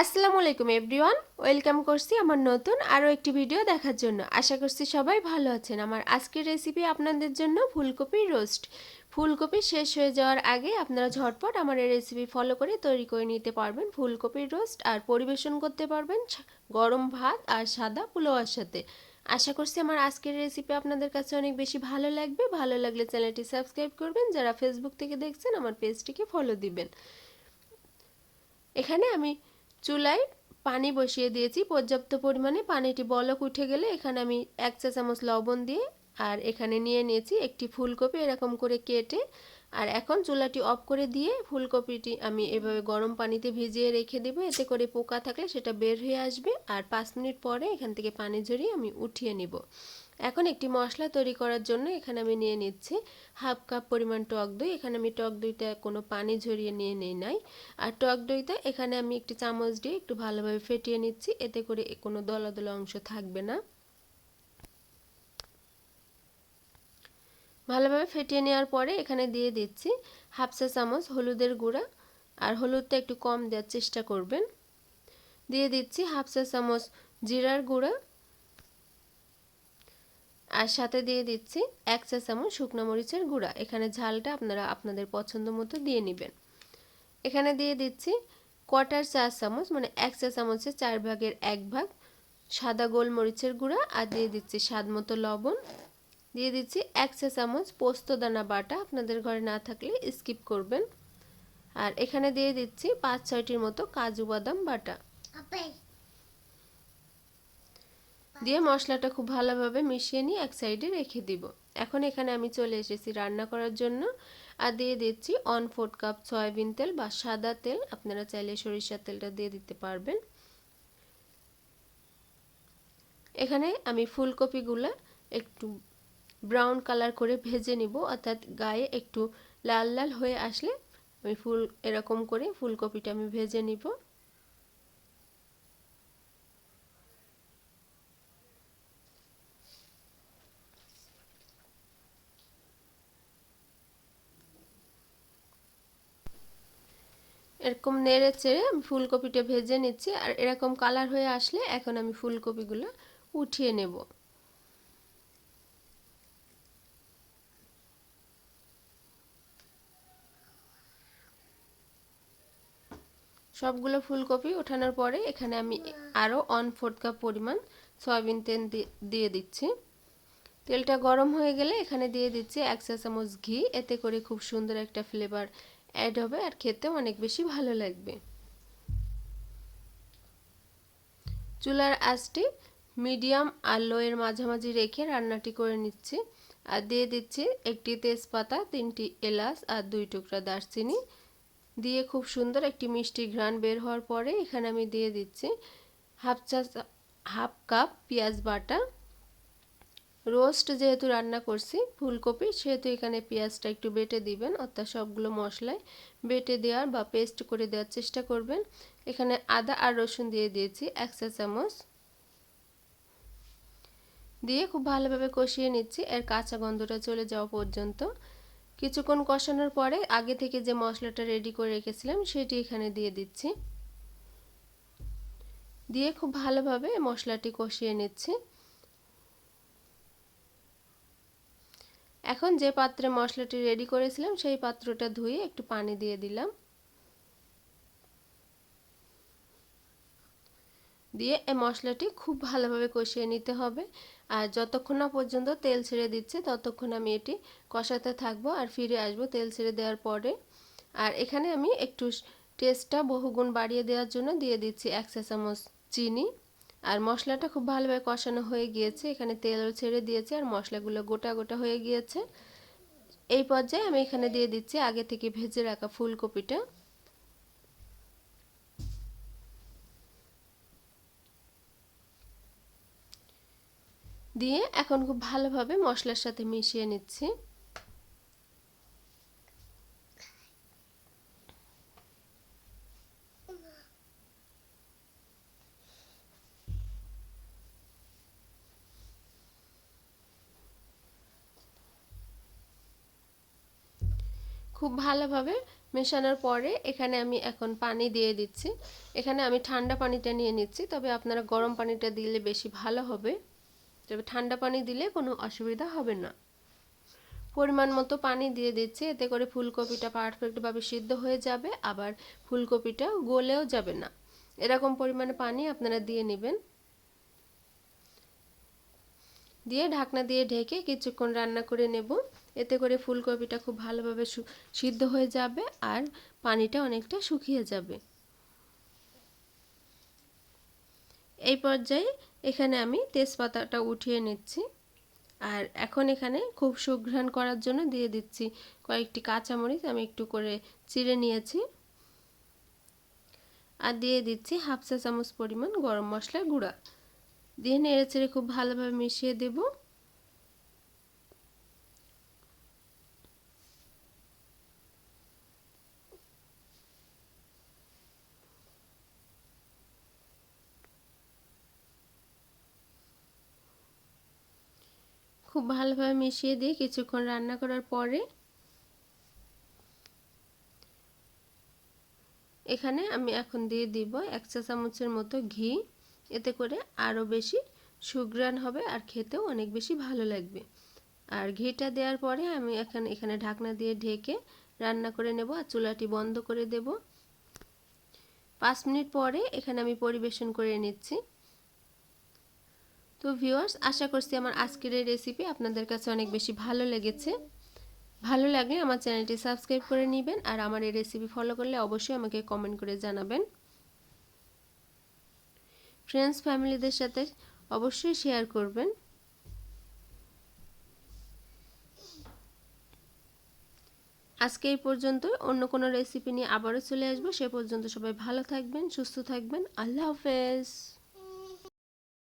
আসসালামু আলাইকুম everyone, welcome করছি আমার নতুন আরও একটি ভিডিও দেখার জন্য। আশা করছি সবাই ভালো আছেন। আমার আজকের রেসিপি আপনাদের জন্য ফুলকপি রোস্ট। ফুলকপি শেষ হয়ে যাওয়ার আগে আপনারা ঝটপট আমার এই রেসিপি ফলো করে তৈরি করে নিতে পারবেন ফুলকপির রোস্ট, আর পরিবেশন করতে পারবেন গরম ভাত আর সাদা পোলাওয়ার সাথে। আশা করছি আমার আজকের রেসিপি আপনাদের কাছে অনেক বেশি ভালো লাগবে। ভালো লাগলে চ্যানেলটি সাবস্ক্রাইব করবেন, যারা ফেসবুক থেকে দেখছেন আমার পেজটিকে ফলো দিবেন। এখানে আমি চুলায় পানি বসিয়ে দিয়েছি পর্যাপ্ত পরিমাণে। পানিটি বলক উঠে গেলে এখানে আমি 1 চা চামচ লবণ দিয়ে আর এখানে নিয়ে নিয়েছি একটি ফুলকপি এরকম করে কেটে। আর এখন চুলাটি অফ করে দিয়ে ফুলকপিটি আমি এভাবে গরম পানিতে ভিজিয়ে রেখে দেব, এতে করে পোকা থাকলে সেটা বের হয়ে আসবে। আর 5 মিনিট পরে এখান থেকে পানি ঝরিয়ে আমি উঠিয়ে নিব। এখন একটি মশলা তৈরি করার জন্য এখানে আমি নিয়ে নিচ্ছি হাফ কাপ পরিমাণ টক দই। এখানে আমি টক দইটা কোনো পানি ঝরিয়ে নিয়ে নেই নাই। আর টক দইটা এখানে আমি একটি চামচ দিয়ে একটু ভালোভাবে ফেটিয়ে নিচ্ছি, এতে করে কোনো দলা দলা অংশ থাকবে না। ভালোভাবে ফেটিয়ে নেওয়ার পরে এখানে দিয়ে দিচ্ছি হাফ চা চামচ হলুদের গুঁড়া, আর হলুদটা একটু কম দেওয়ার চেষ্টা করবেন। দিয়ে দিচ্ছি হাফ চা চামচ জিরার গুঁড়া, আর সাথে দিয়ে দিচ্ছি 1 চা চামচ শুকনো মরিচের গুঁড়া। এখানে ঝালটা আপনারা আপনাদের পছন্দ মতো দিয়ে নেবেন। এখানে দিয়ে দিচ্ছি কোয়ার্টার চা চামচ মানে 1 চা চামচের 4 ভাগের 1 ভাগ সাদা গোলমরিচের গুঁড়া, আর দিয়ে দিচ্ছি স্বাদ মতো লবণ। দিয়ে দিচ্ছি 1 চা চামচ পোস্ত দানা বাটা, আপনাদের ঘরে না থাকলে স্কিপ করবেন। আর এখানে দিয়ে দিচ্ছি 5-6টির মতো কাজু বাদাম বাটা। দিয়ে মশলাটা খুব ভালোভাবে মিশিয়ে নিয়ে এক সাইডে রেখে দিব। এখন এখানে আমি চলে এসেছি রান্না করার জন্য। আর দিয়ে দিচ্ছি 1/4 কাপ সয়াবিন তেল বা সাদা তেল, আপনারা চাইলে সরিষার তেলটা দিয়ে দিতে পারবেন। এখানে আমি ফুলকপিগুলো একটু ব্রাউন কালার করে ভেজে নিব, অর্থাৎ গায়ে একটু লাল লাল হয়ে আসলে আমি এরকম করে ফুলকপিটা আমি ভেজে নিব। এরকম নেড়ে চেড়ে আমি ফুলকপিটা ভেজে নিচ্ছি, আর এরকম কালার হয়ে আসলে এখন আমি ফুলকপিগুলো উঠিয়ে নেব। সবগুলো ফুলকপি ওঠানোর পরে এখানে আমি আরও 1/4 কাপ পরিমাণ সয়াবিন তেল দিয়ে দিচ্ছি। তেলটা গরম হয়ে গেলে এখানে দিয়ে দিচ্ছি 1 চা চামচ ঘি, এতে করে খুব সুন্দর একটা ফ্লেভার অ্যাড হবে আর খেতে অনেক বেশি ভালো লাগবে। চুলার আঁচটি মিডিয়াম আর লোয়ের মাঝামাঝি রেখে রান্নাটি করে নিচ্ছি। আর দিয়ে দিচ্ছি একটি তেজপাতা, 3টি এলাচ আর 2 টুকরা দারচিনি। দিয়ে খুব সুন্দর একটি মিষ্টি ঘ্রাণ বের হওয়ার পরে এখানে আমি দিয়ে দিচ্ছি হাফ কাপ পেঁয়াজ বাটা। রোস্ট যেহেতু রান্না করছি ফুলকপি, সেহেতু এখানে পেঁয়াজটা একটু বেটে দিবেন, অর্থাৎ সবগুলো মশলায় বেটে দেওয়ার বা পেস্ট করে দেওয়ার চেষ্টা করবেন। এখানে আদা আর রসুন দিয়ে দিয়েছি 1 চা চামচ। দিয়ে খুব ভালোভাবে কষিয়ে নিচ্ছি এর কাঁচা গন্ধটা চলে যাওয়া পর্যন্ত। কিছুক্ষণ কষানোর পরে আগে থেকে যে মশলাটা রেডি করে রেখেছিলাম সেটি এখানে দিয়ে দিচ্ছি। দিয়ে খুব ভালোভাবে মশলাটি কষিয়ে নিচ্ছি। এখন যে পাত্রে মশলাটি রেডি করেছিলাম সেই পাত্রটা ধুয়ে একটু পানি দিয়ে দিলাম। দিয়ে এই মশলাটি খুব ভালোভাবে কষিয়ে নিতে হবে। আর যতক্ষণ না পর্যন্ত তেল ছেড়ে দিচ্ছে ততক্ষণ আমি এটি কষাতে থাকবো আর ফিরে আসবো তেল ছেড়ে দেওয়ার পরে। আর এখানে আমি একটু টেস্টটা বহুগুণ বাড়িয়ে দেওয়ার জন্য দিয়ে দিচ্ছি 1 চা চামচ চিনি। আর মশলাটা খুব ভালোভাবে কষানো হয়ে গিয়েছে, এখানে তেলও ছেড়ে দিয়েছে আর মশলাগুলো গোটা গোটা হয়ে গিয়েছে। এই পর্যায়ে আমি এখানে দিয়ে দিচ্ছি আগে থেকে ভেজে রাখা ফুলকপিটা। দিয়ে এখন খুব ভালোভাবে মশলার সাথে মিশিয়ে নিচ্ছি। খুব ভালোভাবে মেশানোর পরে এখানে আমি এখন পানি দিয়ে দিচ্ছি। এখানে আমি ঠান্ডা পানিটা নিয়ে নিচ্ছি, তবে আপনারা গরম পানিটা দিলে বেশি ভালো হবে, তবে ঠান্ডা পানি দিলে কোনো অসুবিধা হবে না। পরিমাণ মতো পানি দিয়ে দিচ্ছি, এতে করে ফুলকপিটা পারফেক্টভাবে সিদ্ধ হয়ে যাবে, আবার ফুলকপিটা গলেও যাবে না। এরকম পরিমাণে পানি আপনারা দিয়ে নেবেন। দিয়ে ঢাকনা দিয়ে ঢেকে কিছুক্ষণ রান্না করে নেব। এতে করে ফুলকপিটা খুব ভালোভাবে সিদ্ধ হয়ে যাবে আর পানিটা অনেকটা শুকিয়ে যাবে। এই পর্যায়ে এখানে আমি তেজপাতাটা উঠিয়ে নিচ্ছি। আর এখন এখানে খুব সুঘ্রাণ করার জন্য দিয়ে দিচ্ছি কয়েকটি কাঁচামরিচ, আমি একটু করে চিড়ে নিয়েছি। আর দিয়ে দিচ্ছি হাফ চা চামচ পরিমাণ গরম মশলার গুঁড়া। দিয়ে নেড়ে চেড়ে খুব ভালোভাবে মিশিয়ে দেব। খুব ভালোভাবে মিশিয়ে দিয়ে কিছুক্ষণ রান্না করার পরে এখানে আমি এখন দিয়ে দিব 1 চা চামচের মতো ঘি। এতে করে আরও বেশি সুঘ্রাণ হবে আর খেতেও অনেক বেশি ভালো লাগবে। আর ঘিটা দেওয়ার পরে আমি এখানে ঢাকনা দিয়ে ঢেকে রান্না করে নেব আর চুলাটি বন্ধ করে দেব। 5 মিনিট পরে এখানে আমি পরিবেশন করে নিচ্ছি। তো ভিউয়ার্স, আশা করছি আমার আজকের এই রেসিপি আপনাদের কাছে অনেক বেশি ভালো লেগেছে। ভালো লাগলে আমার চ্যানেলটি সাবস্ক্রাইব করে নেবেন আর আমার এই রেসিপি ফলো করলে অবশ্যই আমাকে কমেন্ট করে জানাবেন। ফ্রেন্ডস ফ্যামিলিদের সাথে অবশ্যই শেয়ার করবেন। আজকে এই পর্যন্তই, অন্য কোনো রেসিপি নিয়ে আবারও চলে আসবো। সে পর্যন্ত সবাই ভালো থাকবেন, সুস্থ থাকবেন। আল্লাহ হাফেজ।